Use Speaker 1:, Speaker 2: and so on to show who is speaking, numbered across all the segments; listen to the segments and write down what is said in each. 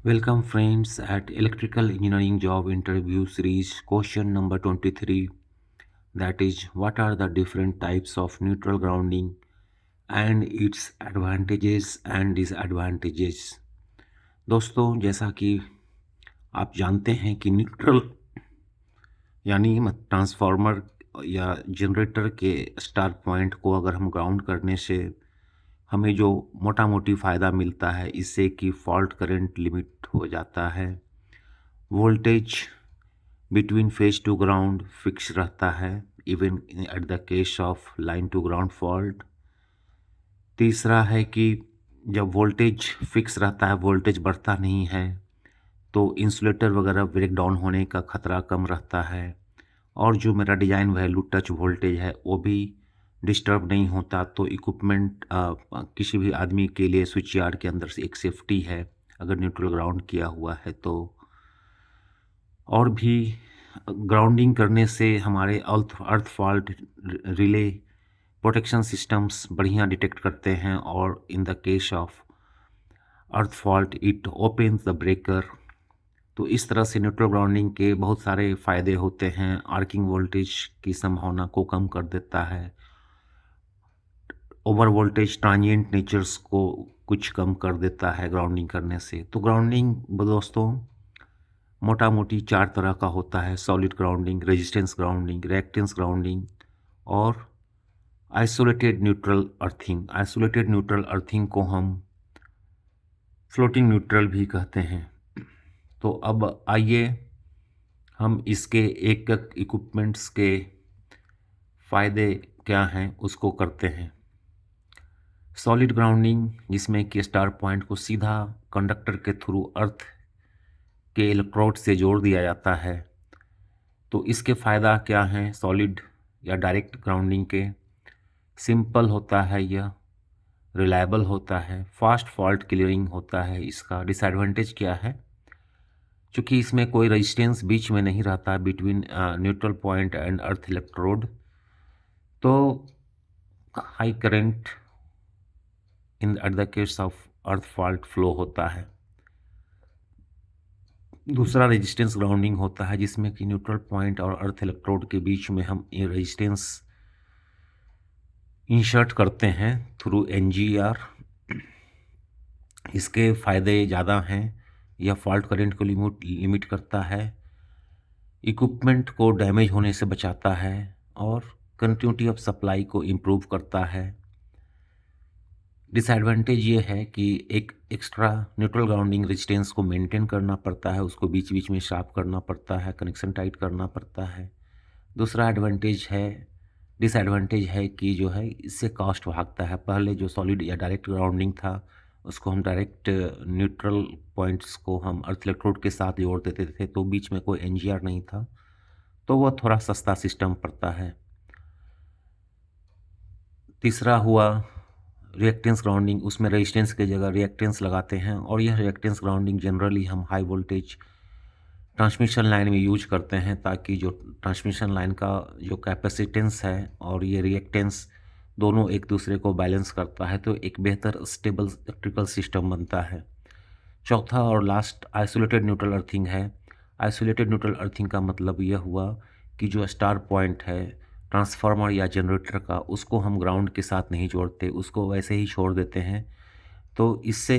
Speaker 1: Welcome friends at Electrical Engineering Job Interview Series question number 23, that is what are the different types of neutral grounding and its advantages and disadvantages। दोस्तों जैसा कि आप जानते हैं कि neutral यानी transformer या जनरेटर के स्टार पॉइंट को अगर हम ग्राउंड करने से हमें जो मोटा मोटी फ़ायदा मिलता है इससे कि फॉल्ट करंट लिमिट हो जाता है, voltage between phase to ground fix रहता है even at the case of line to ground fault. तीसरा है कि जब वोल्टेज फिक्स रहता है, वोल्टेज बढ़ता नहीं है, तो इंसुलेटर वगैरह ब्रेक डाउन होने का खतरा कम रहता है। और जो मेरा डिज़ाइन वैल्यू टच वोल्टेज है वो भी डिस्टर्ब नहीं होता, तो इक्विपमेंट किसी भी आदमी के लिए स्विच यार्ड के अंदर से एक सेफ्टी है अगर न्यूट्रल ग्राउंड किया हुआ है तो। और भी ग्राउंडिंग करने से हमारे अर्थ फॉल्ट रिले प्रोटेक्शन सिस्टम्स बढ़िया डिटेक्ट करते हैं, और in the case of earth fault it opens the breaker. तो इस तरह से न्यूट्रल ग्राउंडिंग के बहुत सारे फ़ायदे होते हैं। आर्किंग वोल्टेज की संभावना को कम कर देता है, ओवर वोल्टेज ट्रांजिएंट नेचर्स को कुछ कम कर देता है ग्राउंडिंग करने से। तो ग्राउंडिंग दोस्तों मोटा मोटी चार तरह का होता है: solid grounding, resistance grounding, reactance grounding और isolated neutral earthing. Isolated neutral earthing को हम फ्लोटिंग न्यूट्रल भी कहते हैं। तो अब आइए हम इसके एक एक इक्विपमेंट्स के फ़ायदे क्या हैं उसको करते हैं। सॉलिड ग्राउंडिंग, जिसमें कि स्टार पॉइंट को सीधा कंडक्टर के थ्रू अर्थ के इलेक्ट्रोड से जोड़ दिया जाता है। तो इसके फ़ायदा क्या हैं सॉलिड या डायरेक्ट ग्राउंडिंग के? सिंपल होता है, यह रिलायबल होता है, फास्ट फॉल्ट क्लियरिंग होता है। इसका डिसएडवांटेज क्या है? चूँकि इसमें कोई रेजिस्टेंस बीच में नहीं रहता between neutral point and earth electrode, तो high current in at the case of earth fault flow होता है। दूसरा रेजिस्टेंस ग्राउंडिंग होता है, जिसमें कि न्यूट्रल पॉइंट और अर्थ इलेक्ट्रोड के बीच में हम ये रेजिस्टेंस इंसर्ट करते हैं थ्रू एनजीआर। इसके फ़ायदे ज़्यादा हैं। यह फॉल्ट करंट को लिमिट करता है, इक्विपमेंट को डैमेज होने से बचाता है और कंटिन्यूटी ऑफ सप्लाई को इम्प्रूव करता है। डिसएडवांटेज ये है कि एक एक्स्ट्रा न्यूट्रल ग्राउंडिंग रेजिस्टेंस को मेंटेन करना पड़ता है, उसको बीच बीच में शार्प करना पड़ता है, कनेक्शन टाइट करना पड़ता है। दूसरा डिसएडवांटेज है कि जो है इससे कॉस्ट भागता है। पहले जो सॉलिड या डायरेक्ट ग्राउंडिंग था उसको हम डायरेक्ट न्यूट्रल पॉइंट्स को हम अर्थ इलेक्ट्रोड के साथ जोड़ देते थे, तो बीच में कोई एनजीआर नहीं था, तो वह थोड़ा सस्ता सिस्टम पड़ता है। तीसरा हुआ रिएक्टेंस ग्राउंडिंग, उसमें रेजिस्टेंस की जगह रिएक्टेंस लगाते हैं, और यह रिएक्टेंस ग्राउंडिंग जनरली हम हाई वोल्टेज ट्रांसमिशन लाइन में यूज करते हैं, ताकि जो ट्रांसमिशन लाइन का जो कैपेसिटेंस है और ये रिएक्टेंस दोनों एक दूसरे को बैलेंस करता है, तो एक बेहतर स्टेबल इलेक्ट्रिकल सिस्टम बनता है। चौथा और लास्ट आइसोलेटेड न्यूट्रल अर्थिंग है। आइसोलेटेड न्यूट्रल अर्थिंग का मतलब यह हुआ कि जो स्टार पॉइंट है ट्रांसफार्मर या जनरेटर का, उसको हम ग्राउंड के साथ नहीं जोड़ते, उसको वैसे ही छोड़ देते हैं। तो इससे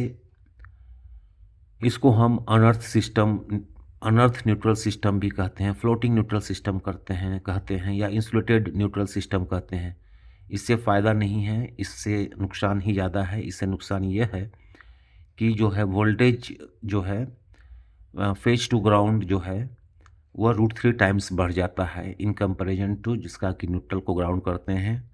Speaker 1: इसको हम अनर्थ न्यूट्रल सिस्टम भी कहते हैं, फ्लोटिंग न्यूट्रल सिस्टम कहते हैं या इंसुलेटेड न्यूट्रल सिस्टम कहते हैं। इससे फ़ायदा नहीं है, इससे नुकसान ही ज़्यादा है। इससे नुकसान ये है कि जो है वोल्टेज जो है फेज टू ग्राउंड जो है वह √3 टाइम्स बढ़ जाता है इन कंपैरिजन टू जिसका कि न्यूट्रल को ग्राउंड करते हैं,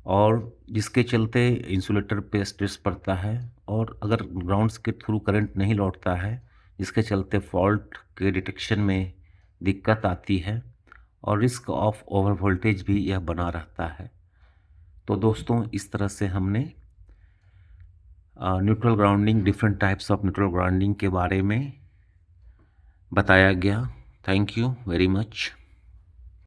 Speaker 1: और जिसके चलते इंसुलेटर पे स्ट्रेस पड़ता है, और अगर ग्राउंड्स के थ्रू करंट नहीं लौटता है जिसके चलते फॉल्ट के डिटेक्शन में दिक्कत आती है, और रिस्क ऑफ ओवर वोल्टेज भी यह बना रहता है। तो दोस्तों इस तरह से हमने neutral grounding, different types of neutral grounding के बारे में बताया गया। Thank you very much.